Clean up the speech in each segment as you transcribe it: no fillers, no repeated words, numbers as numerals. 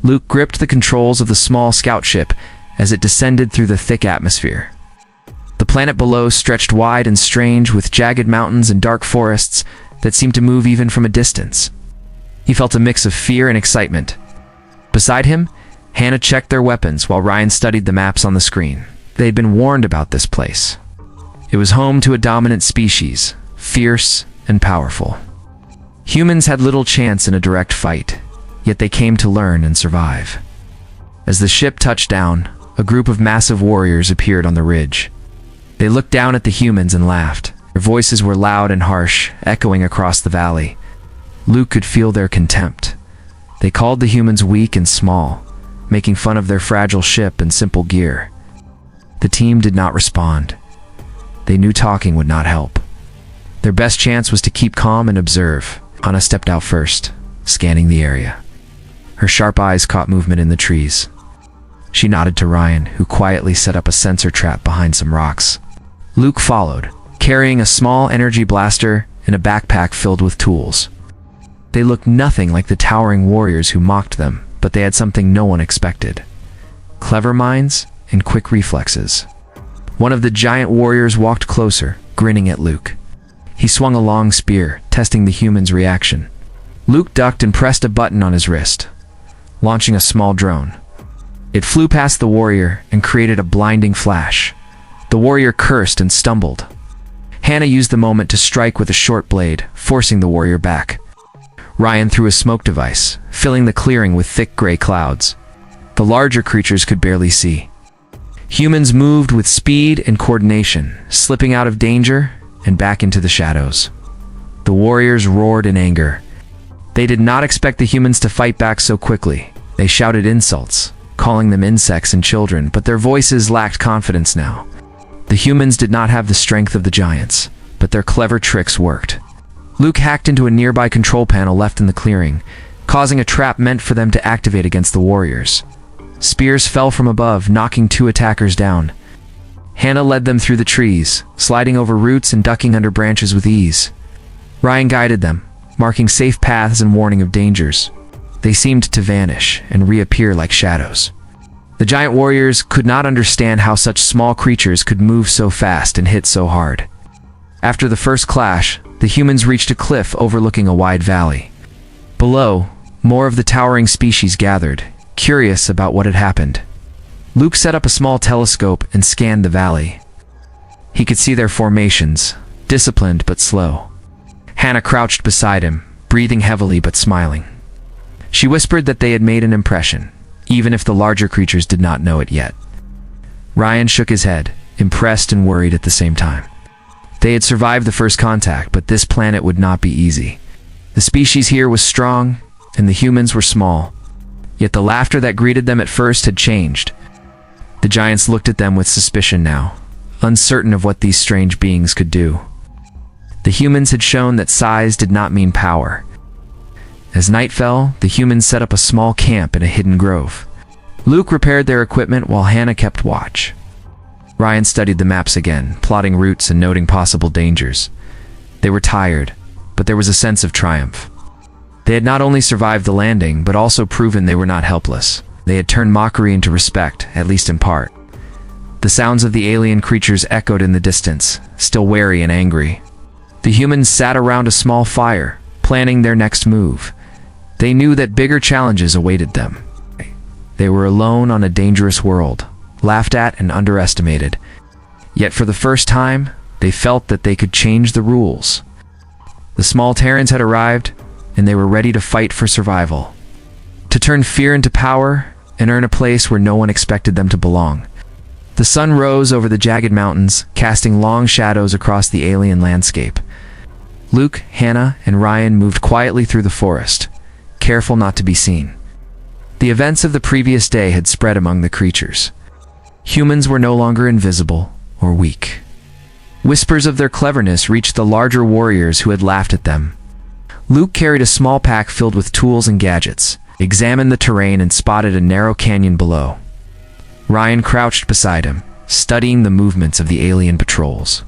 Luke gripped the controls of the small scout ship as it descended through the thick atmosphere. The planet below stretched wide and strange, with jagged mountains and dark forests that seemed to move even from a distance. He felt a mix of fear and excitement. Beside him, Hannah checked their weapons while Ryan studied the maps on the screen. They had been warned about this place. It was home to a dominant species, fierce and powerful. Humans had little chance in a direct fight, yet they came to learn and survive. As the ship touched down, a group of massive warriors appeared on the ridge. They looked down at the humans and laughed. Their voices were loud and harsh, echoing across the valley. Luke could feel their contempt. They called the humans weak and small, making fun of their fragile ship and simple gear. The team did not respond. They knew talking would not help. Their best chance was to keep calm and observe. Hannah stepped out first, scanning the area. Her sharp eyes caught movement in the trees. She nodded to Ryan, who quietly set up a sensor trap behind some rocks. Luke followed, carrying a small energy blaster and a backpack filled with tools. They looked nothing like the towering warriors who mocked them, but they had something no one expected: clever minds and quick reflexes. One of the giant warriors walked closer, grinning at Luke. He swung a long spear, testing the human's reaction. Luke ducked and pressed a button on his wrist, launching a small drone. It flew past the warrior and created a blinding flash. The warrior cursed and stumbled. Hannah used the moment to strike with a short blade, forcing the warrior back. Ryan threw a smoke device, filling the clearing with thick gray clouds. The larger creatures could barely see. Humans moved with speed and coordination, slipping out of danger and back into the shadows. The warriors roared in anger. They did not expect the humans to fight back so quickly. They shouted insults, calling them insects and children, but their voices lacked confidence now. The humans did not have the strength of the giants, but their clever tricks worked. Luke hacked into a nearby control panel left in the clearing, causing a trap meant for them to activate against the warriors. Spears fell from above, knocking 2 attackers down. Hannah led them through the trees, sliding over roots and ducking under branches with ease. Ryan guided them, marking safe paths and warning of dangers. They seemed to vanish and reappear like shadows. The giant warriors could not understand how such small creatures could move so fast and hit so hard. After the first clash, the humans reached a cliff overlooking a wide valley. Below, more of the towering species gathered, curious about what had happened. Luke set up a small telescope and scanned the valley. He could see their formations, disciplined but slow. Hannah crouched beside him, breathing heavily but smiling. She whispered that they had made an impression, even if the larger creatures did not know it yet. Ryan shook his head, impressed and worried at the same time. They had survived the first contact, but this planet would not be easy. The species here was strong, and the humans were small. Yet the laughter that greeted them at first had changed. The giants looked at them with suspicion now, uncertain of what these strange beings could do. The humans had shown that size did not mean power. As night fell, the humans set up a small camp in a hidden grove. Luke repaired their equipment while Hannah kept watch. Ryan studied the maps again, plotting routes and noting possible dangers. They were tired, but there was a sense of triumph. They had not only survived the landing, but also proven they were not helpless. They had turned mockery into respect, at least in part. The sounds of the alien creatures echoed in the distance, still wary and angry. The humans sat around a small fire, planning their next move. They knew that bigger challenges awaited them. They were alone on a dangerous world, laughed at and underestimated. Yet for the first time, they felt that they could change the rules. The small Terrans had arrived, and they were ready to fight for survival. To turn fear into power and earn a place where no one expected them to belong. The sun rose over the jagged mountains, casting long shadows across the alien landscape. Luke, Hannah, and Ryan moved quietly through the forest, careful not to be seen. The events of the previous day had spread among the creatures. Humans were no longer invisible or weak. Whispers of their cleverness reached the larger warriors who had laughed at them. Luke carried a small pack filled with tools and gadgets, examined the terrain and spotted a narrow canyon below. Ryan crouched beside him, studying the movements of the alien patrols.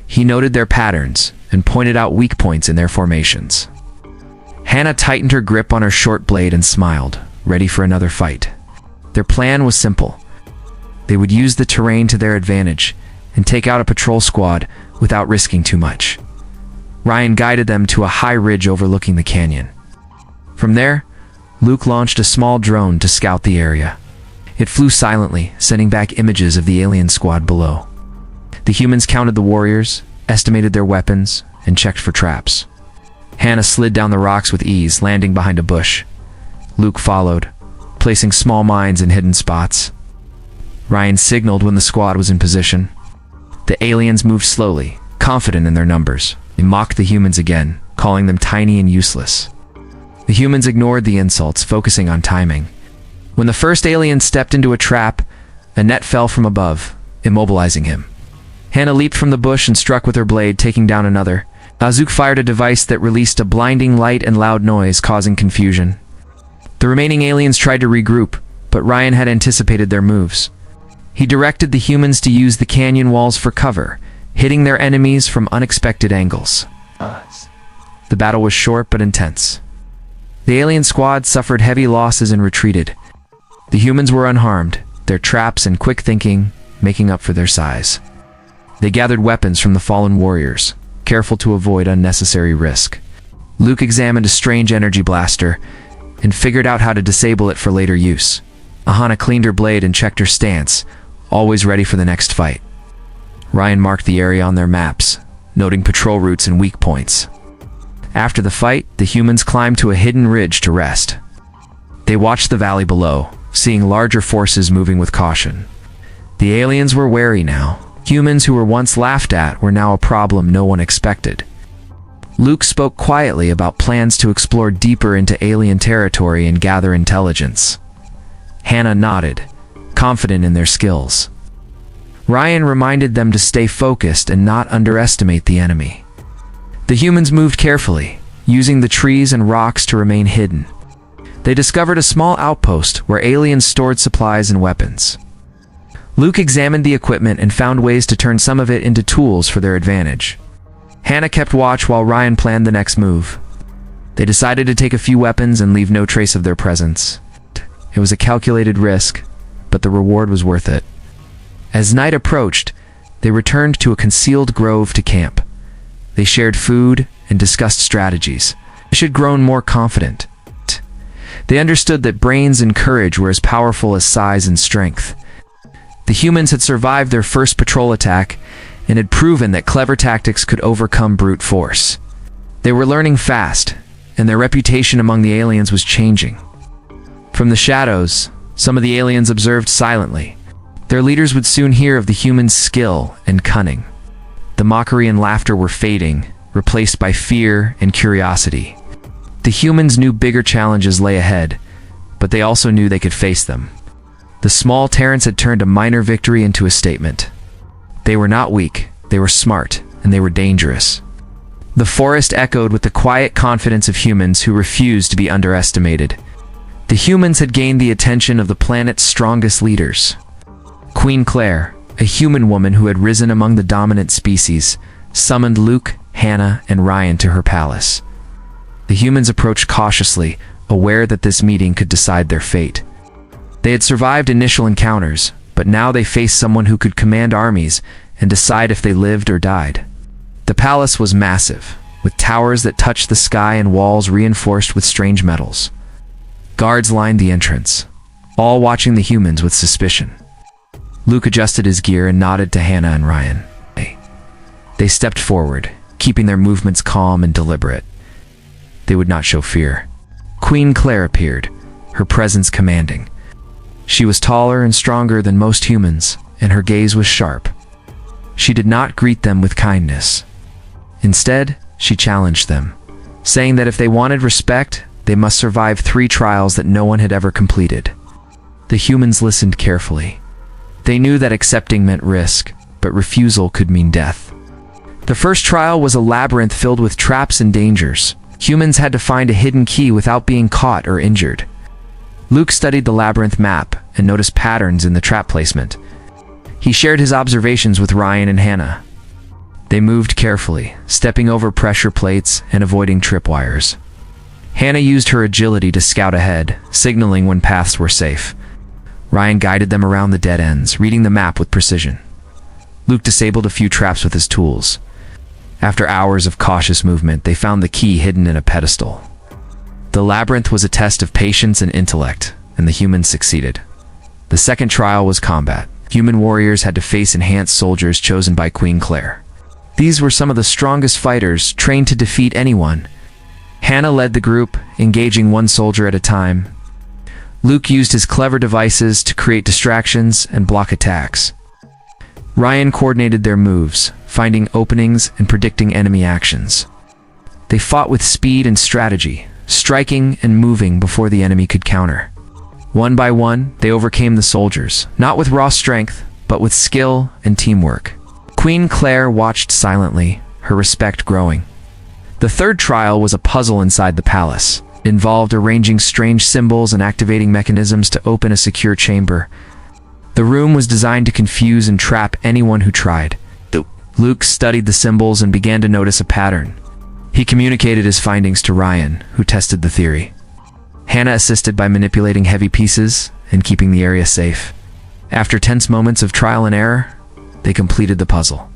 He noted their patterns and pointed out weak points in their formations. Hannah tightened her grip on her short blade and smiled, ready for another fight. Their plan was simple. They would use the terrain to their advantage and take out a patrol squad without risking too much. Ryan guided them to a high ridge overlooking the canyon. From there, Luke launched a small drone to scout the area. It flew silently, sending back images of the alien squad below. The humans counted the warriors, estimated their weapons, and checked for traps. Hannah slid down the rocks with ease, landing behind a bush. Luke followed, placing small mines in hidden spots. Ryan signaled when the squad was in position. The aliens moved slowly, confident in their numbers. They mocked the humans again, calling them tiny and useless. The humans ignored the insults, focusing on timing. When the first alien stepped into a trap, a net fell from above, immobilizing him. Hannah leaped from the bush and struck with her blade, taking down another. Azuk fired a device that released a blinding light and loud noise, causing confusion. The remaining aliens tried to regroup, but Ryan had anticipated their moves. He directed the humans to use the canyon walls for cover, hitting their enemies from unexpected angles. The battle was short but intense. The alien squad suffered heavy losses and retreated. The humans were unharmed, their traps and quick thinking making up for their size. They gathered weapons from the fallen warriors, careful to avoid unnecessary risk. Luke examined a strange energy blaster and figured out how to disable it for later use. Ahana cleaned her blade and checked her stance, always ready for the next fight. Ryan marked the area on their maps, noting patrol routes and weak points. After the fight, the humans climbed to a hidden ridge to rest. They watched the valley below, seeing larger forces moving with caution. The aliens were wary now. Humans who were once laughed at were now a problem no one expected. Luke spoke quietly about plans to explore deeper into alien territory and gather intelligence. Hannah nodded, confident in their skills. Ryan reminded them to stay focused and not underestimate the enemy. The humans moved carefully, using the trees and rocks to remain hidden. They discovered a small outpost where aliens stored supplies and weapons. Luke examined the equipment and found ways to turn some of it into tools for their advantage. Hannah kept watch while Ryan planned the next move. They decided to take a few weapons and leave no trace of their presence. It was a calculated risk, but the reward was worth it. As night approached, they returned to a concealed grove to camp. They shared food and discussed strategies. They had grown more confident. They understood that brains and courage were as powerful as size and strength. The humans had survived their first patrol attack and had proven that clever tactics could overcome brute force. They were learning fast, and their reputation among the aliens was changing. From the shadows, some of the aliens observed silently. Their leaders would soon hear of the humans' skill and cunning. The mockery and laughter were fading, replaced by fear and curiosity. The humans knew bigger challenges lay ahead, but they also knew they could face them. The small Terrans had turned a minor victory into a statement. They were not weak, they were smart, and they were dangerous. The forest echoed with the quiet confidence of humans who refused to be underestimated. The humans had gained the attention of the planet's strongest leaders. Queen Claire, a human woman who had risen among the dominant species, summoned Luke, Hannah, and Ryan to her palace. The humans approached cautiously, aware that this meeting could decide their fate. They had survived initial encounters, but now they faced someone who could command armies and decide if they lived or died. The palace was massive, with towers that touched the sky and walls reinforced with strange metals. Guards lined the entrance, all watching the humans with suspicion. Luke adjusted his gear and nodded to Hannah and Ryan. They stepped forward, keeping their movements calm and deliberate. They would not show fear. Queen Claire appeared, her presence commanding. She was taller and stronger than most humans, and her gaze was sharp. She did not greet them with kindness. Instead, she challenged them, saying that if they wanted respect, they must survive 3 trials that no one had ever completed. The humans listened carefully. They knew that accepting meant risk, but refusal could mean death. The first trial was a labyrinth filled with traps and dangers. Humans had to find a hidden key without being caught or injured. Luke studied the labyrinth map and noticed patterns in the trap placement. He shared his observations with Ryan and Hannah. They moved carefully, stepping over pressure plates and avoiding tripwires. Hannah used her agility to scout ahead, signaling when paths were safe. Ryan guided them around the dead ends, reading the map with precision. Luke disabled a few traps with his tools. After hours of cautious movement, they found the key hidden in a pedestal. The labyrinth was a test of patience and intellect, and the humans succeeded. The second trial was combat. Human warriors had to face enhanced soldiers chosen by Queen Claire. These were some of the strongest fighters, trained to defeat anyone. Hannah led the group, engaging one soldier at a time. Luke used his clever devices to create distractions and block attacks. Ryan coordinated their moves, finding openings and predicting enemy actions. They fought with speed and strategy, striking and moving before the enemy could counter. One by one, they overcame the soldiers, not with raw strength, but with skill and teamwork. Queen Claire watched silently, her respect growing. The third trial was a puzzle inside the palace. It involved arranging strange symbols and activating mechanisms to open a secure chamber. The room was designed to confuse and trap anyone who tried. Luke studied the symbols and began to notice a pattern. He communicated his findings to Ryan, who tested the theory. Hannah assisted by manipulating heavy pieces and keeping the area safe. After tense moments of trial and error, they completed the puzzle.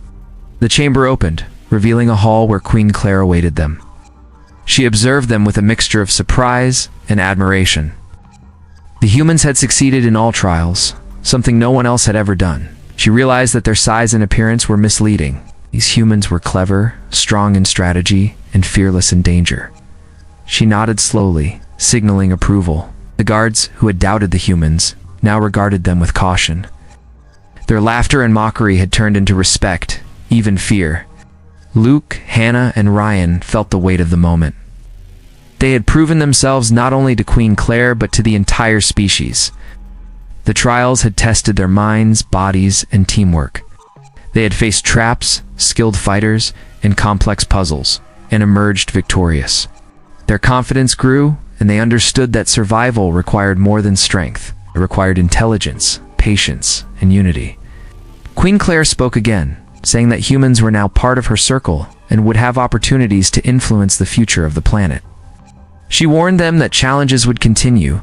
The chamber opened, revealing a hall where Queen Claire awaited them. She observed them with a mixture of surprise and admiration. The humans had succeeded in all trials, something no one else had ever done. She realized that their size and appearance were misleading. These humans were clever, strong in strategy, and fearless in danger. She nodded slowly, signaling approval. The guards, who had doubted the humans, now regarded them with caution. Their laughter and mockery had turned into respect, even fear. Luke, Hannah, and Ryan felt the weight of the moment. They had proven themselves not only to Queen Claire, but to the entire species. The trials had tested their minds, bodies, and teamwork. They had faced traps, skilled fighters, and complex puzzles, and emerged victorious. Their confidence grew, and they understood that survival required more than strength. It required intelligence, patience, and unity. Queen Claire spoke again, saying that humans were now part of her circle and would have opportunities to influence the future of the planet. She warned them that challenges would continue,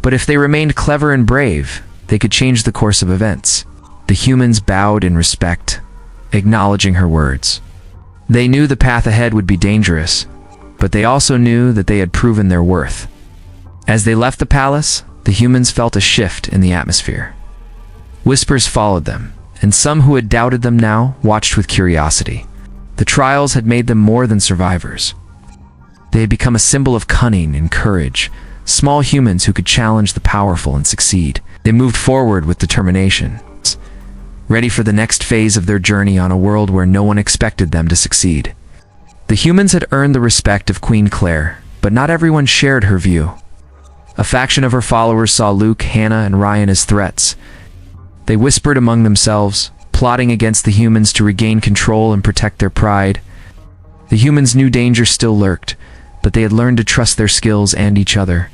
but if they remained clever and brave, they could change the course of events. The humans bowed in respect, acknowledging her words. They knew the path ahead would be dangerous, but they also knew that they had proven their worth. As they left the palace, the humans felt a shift in the atmosphere. Whispers followed them, and some who had doubted them now watched with curiosity. The trials had made them more than survivors. They had become a symbol of cunning and courage, small humans who could challenge the powerful and succeed. They moved forward with determination, ready for the next phase of their journey on a world where no one expected them to succeed. The humans had earned the respect of Queen Claire, but not everyone shared her view. A faction of her followers saw Luke, Hannah, and Ryan as threats. They whispered among themselves, plotting against the humans to regain control and protect their pride. The humans knew danger still lurked, but they had learned to trust their skills and each other.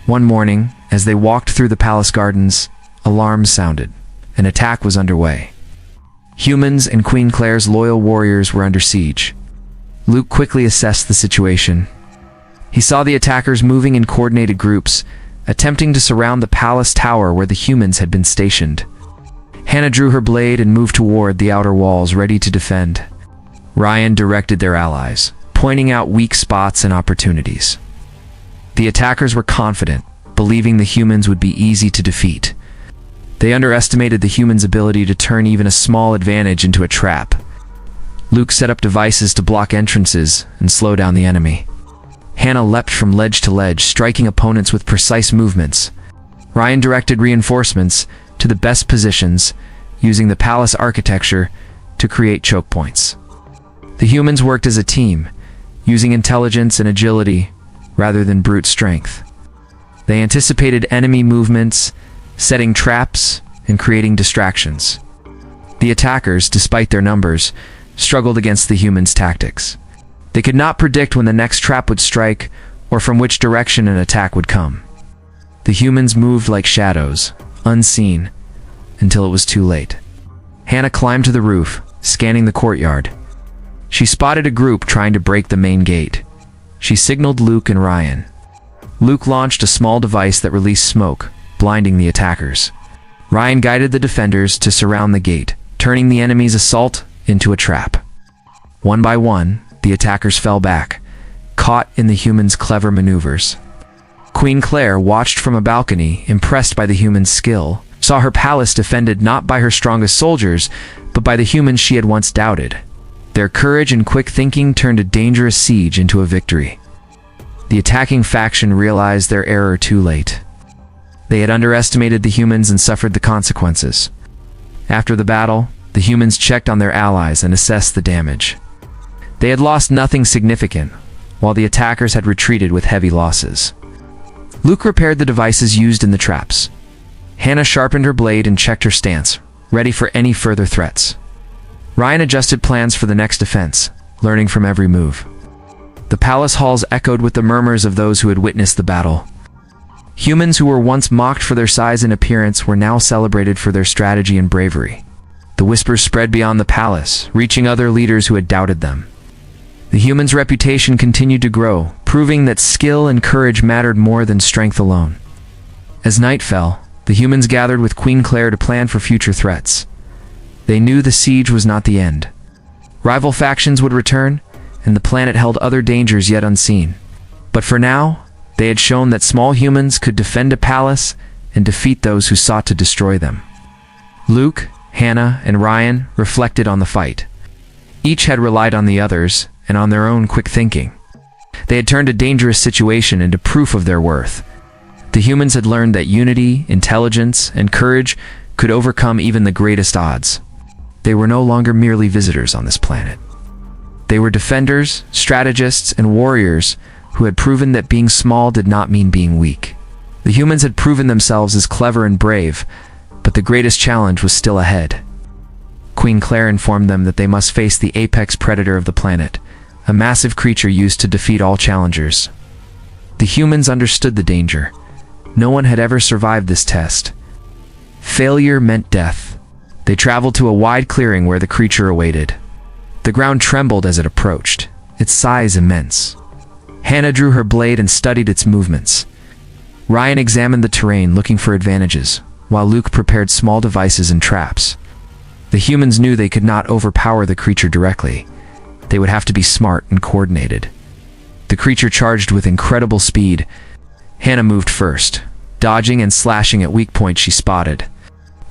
One morning, as they walked through the palace gardens, alarms sounded. An attack was underway. Humans and Queen Claire's loyal warriors were under siege. Luke quickly assessed the situation. He saw the attackers moving in coordinated groups, attempting to surround the palace tower where the humans had been stationed. Hannah drew her blade and moved toward the outer walls, ready to defend. Ryan directed their allies, pointing out weak spots and opportunities. The attackers were confident, believing the humans would be easy to defeat. They underestimated the humans' ability to turn even a small advantage into a trap. Luke set up devices to block entrances and slow down the enemy. Hannah leapt from ledge to ledge, striking opponents with precise movements. Ryan directed reinforcements to the best positions, using the palace architecture to create choke points. The humans worked as a team, using intelligence and agility rather than brute strength. They anticipated enemy movements, setting traps and creating distractions. The attackers, despite their numbers, struggled against the humans' tactics. They could not predict when the next trap would strike or from which direction an attack would come. The humans moved like shadows, unseen, until it was too late. Hannah climbed to the roof, scanning the courtyard. She spotted a group trying to break the main gate. she signaled Luke and Ryan. Luke launched a small device that released smoke, blinding the attackers. Ryan guided the defenders to surround the gate, turning the enemy's assault into a trap. One by one, the attackers fell back, caught in the humans' clever maneuvers. Queen Claire watched from a balcony, impressed by the humans' skill, saw her palace defended not by her strongest soldiers, but by the humans she had once doubted. Their courage and quick thinking turned a dangerous siege into a victory. The attacking faction realized their error too late. They had underestimated the humans and suffered the consequences. After the battle, the humans checked on their allies and assessed the damage. They had lost nothing significant, while the attackers had retreated with heavy losses. Luke repaired the devices used in the traps. Hannah sharpened her blade and checked her stance, ready for any further threats. Ryan adjusted plans for the next defense, learning from every move. The palace halls echoed with the murmurs of those who had witnessed the battle. Humans who were once mocked for their size and appearance were now celebrated for their strategy and bravery. The whispers spread beyond the palace, reaching other leaders who had doubted them. The humans' reputation continued to grow, proving that skill and courage mattered more than strength alone. As night fell, the humans gathered with Queen Claire to plan for future threats. They knew the siege was not the end. Rival factions would return, and the planet held other dangers yet unseen. But for now, they had shown that small humans could defend a palace and defeat those who sought to destroy them. Luke, Hannah, and Ryan reflected on the fight. Each had relied on the others and on their own quick thinking. They had turned a dangerous situation into proof of their worth. The humans had learned that unity, intelligence, and courage could overcome even the greatest odds. They were no longer merely visitors on this planet. They were defenders, strategists, and warriors who had proven that being small did not mean being weak. The humans had proven themselves as clever and brave, but the greatest challenge was still ahead. Queen Claire informed them that they must face the apex predator of the planet, a massive creature used to defeat all challengers. The humans understood the danger. No one had ever survived this test. Failure meant death. They traveled to a wide clearing where the creature awaited. The ground trembled as it approached, its size immense. Hannah drew her blade and studied its movements. Ryan examined the terrain, looking for advantages, while Luke prepared small devices and traps. The humans knew they could not overpower the creature directly. They would have to be smart and coordinated. The creature charged with incredible speed. Hannah moved first, dodging and slashing at weak points she spotted.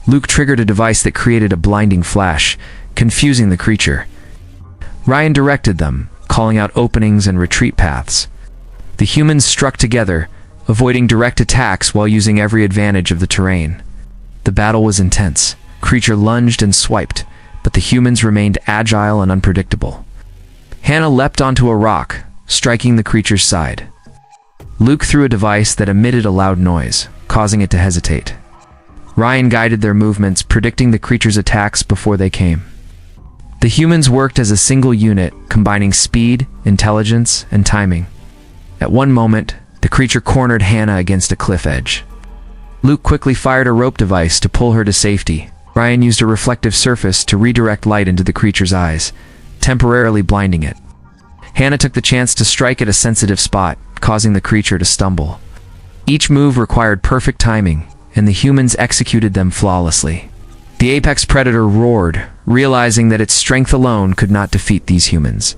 Luke triggered a device that created a blinding flash, confusing the creature. Ryan directed them, calling out openings and retreat paths. The humans struck together, avoiding direct attacks while using every advantage of the terrain. The battle was intense. Creature lunged and swiped, but the humans remained agile and unpredictable. Hannah leapt onto a rock, striking the creature's side. Luke threw a device that emitted a loud noise, causing it to hesitate. Ryan guided their movements, predicting the creature's attacks before they came. The humans worked as a single unit, combining speed, intelligence, and timing. At one moment, the creature cornered Hannah against a cliff edge. Luke quickly fired a rope device to pull her to safety. Ryan used a reflective surface to redirect light into the creature's eyes, temporarily blinding it. Hannah took the chance to strike at a sensitive spot, causing the creature to stumble. Each move required perfect timing, and the humans executed them flawlessly. The apex predator roared, realizing that its strength alone could not defeat these humans.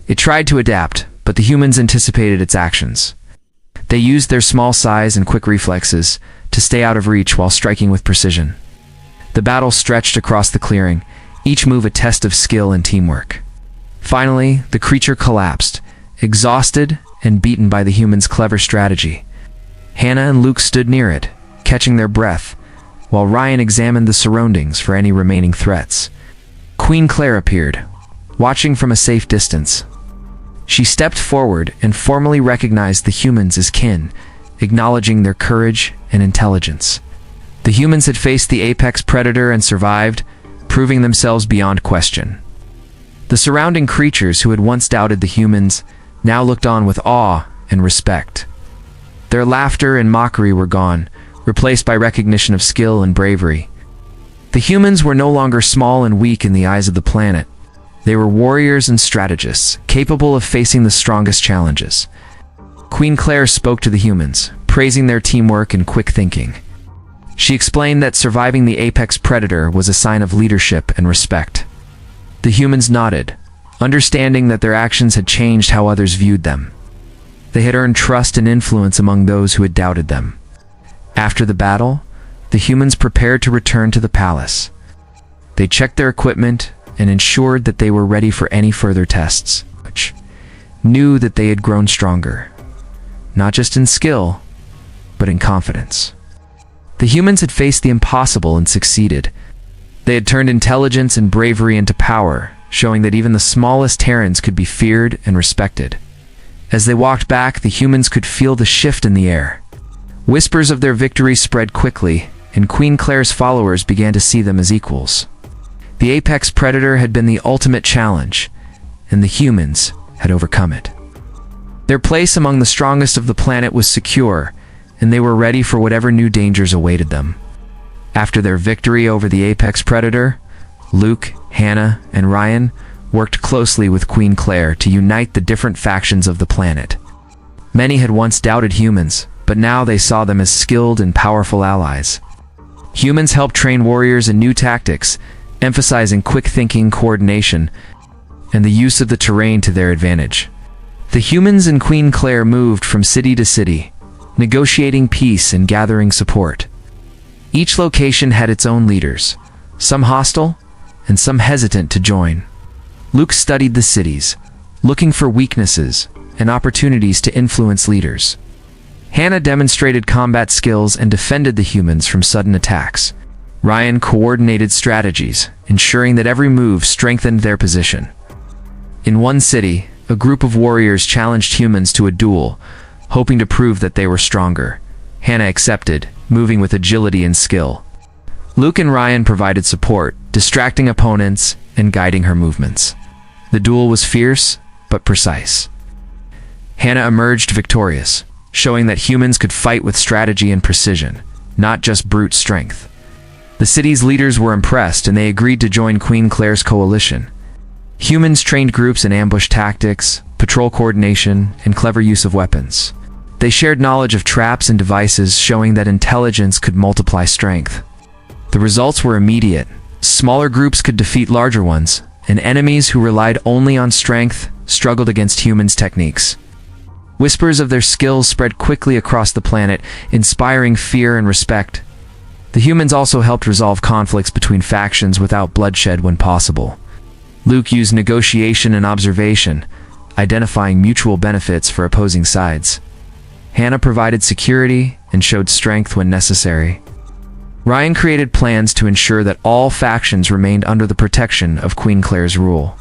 It tried to adapt, but the humans anticipated its actions. They used their small size and quick reflexes to stay out of reach while striking with precision. The battle stretched across the clearing, each move a test of skill and teamwork. Finally, the creature collapsed, exhausted and beaten by the humans' clever strategy. Hannah and Luke stood near it, catching their breath, while Ryan examined the surroundings for any remaining threats. Queen Claire appeared, watching from a safe distance. She stepped forward and formally recognized the humans as kin, acknowledging their courage and intelligence. The humans had faced the apex predator and survived, proving themselves beyond question. The surrounding creatures who had once doubted the humans now looked on with awe and respect. Their laughter and mockery were gone, replaced by recognition of skill and bravery. The humans were no longer small and weak in the eyes of the planet. They were warriors and strategists, capable of facing the strongest challenges. Queen Claire spoke to the humans, praising their teamwork and quick thinking. She explained that surviving the apex predator was a sign of leadership and respect. The humans nodded, understanding that their actions had changed how others viewed them. They had earned trust and influence among those who had doubted them. After the battle, the humans prepared to return to the palace. They checked their equipment and ensured that they were ready for any further tests, which knew that they had grown stronger, not just in skill, but in confidence. The humans had faced the impossible and succeeded. They had turned intelligence and bravery into power, showing that even the smallest Terrans could be feared and respected. As they walked back, the humans could feel the shift in the air. Whispers of their victory spread quickly, and Queen Claire's followers began to see them as equals. The apex predator had been the ultimate challenge, and the humans had overcome it. Their place among the strongest of the planet was secure, and they were ready for whatever new dangers awaited them. After their victory over the apex predator, Luke, Hannah, and Ryan worked closely with Queen Claire to unite the different factions of the planet. Many had once doubted humans, but now they saw them as skilled and powerful allies. Humans helped train warriors in new tactics, emphasizing quick thinking, coordination, and the use of the terrain to their advantage. The humans and Queen Claire moved from city to city, negotiating peace and gathering support. Each location had its own leaders, some hostile and some hesitant to join. Luke studied the cities, looking for weaknesses and opportunities to influence leaders. Hannah demonstrated combat skills and defended the humans from sudden attacks. Ryan coordinated strategies, ensuring that every move strengthened their position. In one city, a group of warriors challenged humans to a duel, hoping to prove that they were stronger. Hannah accepted, moving with agility and skill. Luke and Ryan provided support, distracting opponents and guiding her movements. The duel was fierce, but precise. Hannah emerged victorious, showing that humans could fight with strategy and precision, not just brute strength. The city's leaders were impressed, and they agreed to join Queen Claire's coalition. Humans trained groups in ambush tactics, patrol coordination, and clever use of weapons. They shared knowledge of traps and devices, showing that intelligence could multiply strength. The results were immediate. Smaller groups could defeat larger ones, and enemies who relied only on strength struggled against humans' techniques. Whispers of their skills spread quickly across the planet, inspiring fear and respect. The humans also helped resolve conflicts between factions without bloodshed when possible. Luke used negotiation and observation, identifying mutual benefits for opposing sides. Hannah provided security and showed strength when necessary. Ryan created plans to ensure that all factions remained under the protection of Queen Claire's rule.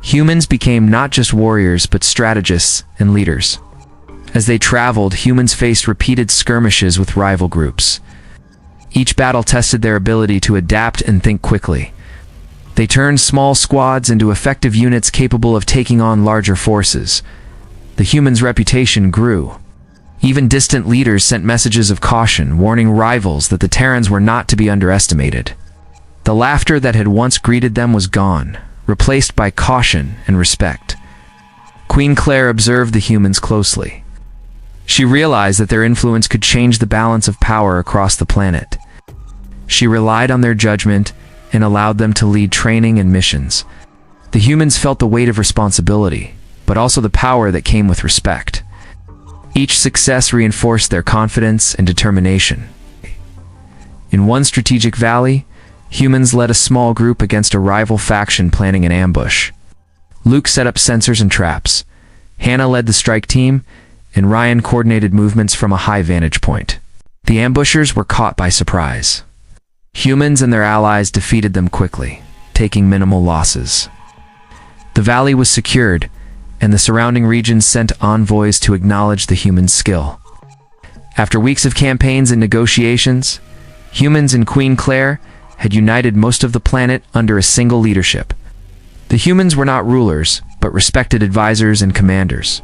Humans became not just warriors but strategists and leaders. As they traveled, humans faced repeated skirmishes with rival groups. Each battle tested their ability to adapt and think quickly. They turned small squads into effective units capable of taking on larger forces. The humans' reputation grew. Even distant leaders sent messages of caution, warning rivals that the Terrans were not to be underestimated. The laughter that had once greeted them was gone, replaced by caution and respect. Queen Claire observed the humans closely. She realized that their influence could change the balance of power across the planet. She relied on their judgment and allowed them to lead training and missions. The humans felt the weight of responsibility, but also the power that came with respect. Each success reinforced their confidence and determination. In one strategic valley, humans led a small group against a rival faction planning an ambush. Luke set up sensors and traps. Hannah led the strike team, and Ryan coordinated movements from a high vantage point. The ambushers were caught by surprise. Humans and their allies defeated them quickly, taking minimal losses. The valley was secured, and the surrounding regions sent envoys to acknowledge the humans' skill. After weeks of campaigns and negotiations, humans and Queen Claire had united most of the planet under a single leadership. The humans were not rulers, but respected advisors and commanders.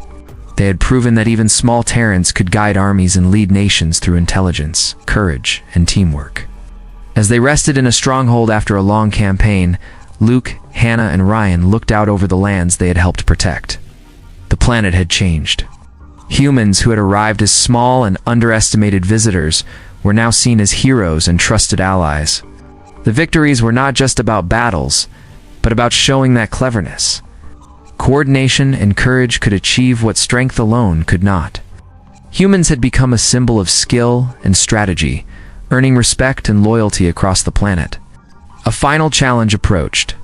They had proven that even small Terrans could guide armies and lead nations through intelligence, courage, and teamwork. As they rested in a stronghold after a long campaign, Luke, Hannah, and Ryan looked out over the lands they had helped protect. The planet had changed. Humans who had arrived as small and underestimated visitors were now seen as heroes and trusted allies. The victories were not just about battles, but about showing that cleverness, coordination, and courage could achieve what strength alone could not. Humans had become a symbol of skill and strategy, earning respect and loyalty across the planet. A final challenge approached.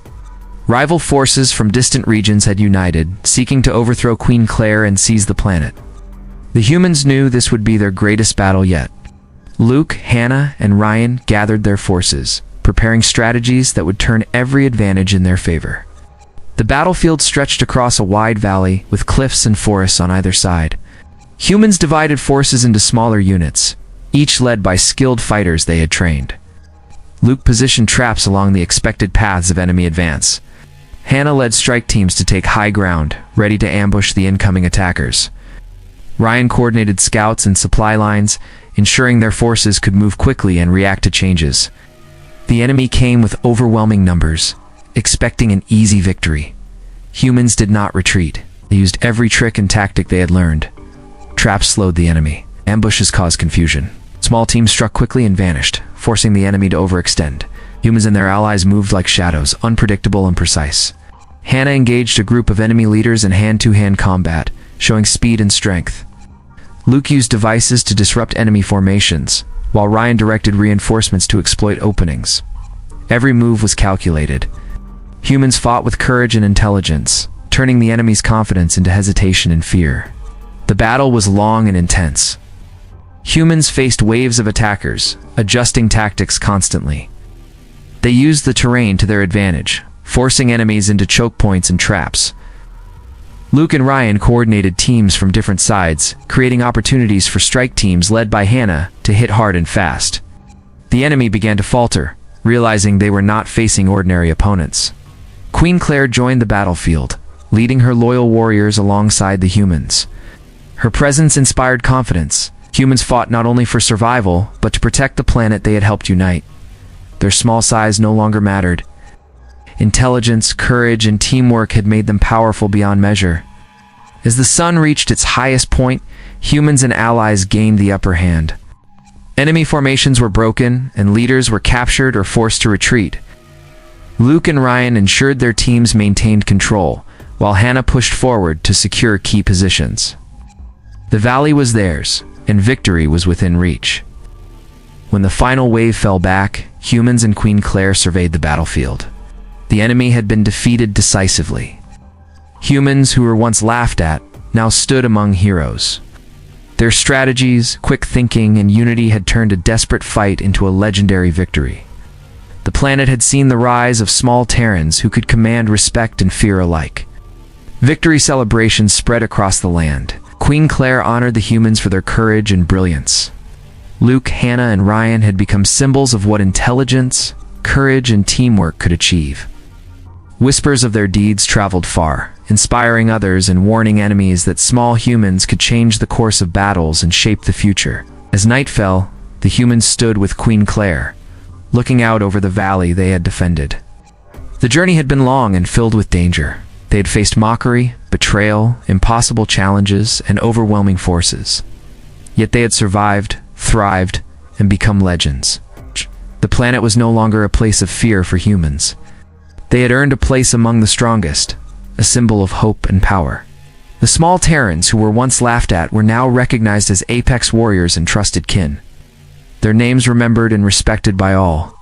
Rival forces from distant regions had united, seeking to overthrow Queen Claire and seize the planet. The humans knew this would be their greatest battle yet. Luke, Hannah, and Ryan gathered their forces, preparing strategies that would turn every advantage in their favor. The battlefield stretched across a wide valley, with cliffs and forests on either side. Humans divided forces into smaller units, each led by skilled fighters they had trained. Luke positioned traps along the expected paths of enemy advance. Hannah led strike teams to take high ground, ready to ambush the incoming attackers. Ryan coordinated scouts and supply lines, ensuring their forces could move quickly and react to changes. The enemy came with overwhelming numbers, expecting an easy victory. Humans did not retreat. They used every trick and tactic they had learned. Traps slowed the enemy. Ambushes caused confusion. Small teams struck quickly and vanished, forcing the enemy to overextend. Humans and their allies moved like shadows, unpredictable and precise. Hannah engaged a group of enemy leaders in hand-to-hand combat, showing speed and strength. Luke used devices to disrupt enemy formations, while Ryan directed reinforcements to exploit openings. Every move was calculated. Humans fought with courage and intelligence, turning the enemy's confidence into hesitation and fear. The battle was long and intense. Humans faced waves of attackers, adjusting tactics constantly. They used the terrain to their advantage, forcing enemies into choke points and traps. Luke and Ryan coordinated teams from different sides, creating opportunities for strike teams led by Hannah to hit hard and fast. The enemy began to falter, realizing they were not facing ordinary opponents. Queen Claire joined the battlefield, leading her loyal warriors alongside the humans. Her presence inspired confidence. Humans fought not only for survival, but to protect the planet they had helped unite. Their small size no longer mattered. Intelligence, courage, and teamwork had made them powerful beyond measure. As the sun reached its highest point, humans and allies gained the upper hand. Enemy formations were broken, and leaders were captured or forced to retreat. Luke and Ryan ensured their teams maintained control, while Hannah pushed forward to secure key positions. The valley was theirs, and victory was within reach. When the final wave fell back, humans and Queen Claire surveyed the battlefield. The enemy had been defeated decisively. Humans who were once laughed at now stood among heroes. Their strategies, quick thinking, and unity had turned a desperate fight into a legendary victory. The planet had seen the rise of small Terrans who could command respect and fear alike. Victory celebrations spread across the land. Queen Claire honored the humans for their courage and brilliance. Luke, Hannah, and Ryan had become symbols of what intelligence, courage, and teamwork could achieve. Whispers of their deeds traveled far, inspiring others and warning enemies that small humans could change the course of battles and shape the future. As night fell, the humans stood with Queen Claire, looking out over the valley they had defended. The journey had been long and filled with danger. They had faced mockery, betrayal, impossible challenges, and overwhelming forces. Yet they had survived, thrived, and become legends. The planet was no longer a place of fear for humans. They had earned a place among the strongest, a symbol of hope and power. The small Terrans who were once laughed at were now recognized as apex warriors and trusted kin. Their names remembered and respected by all.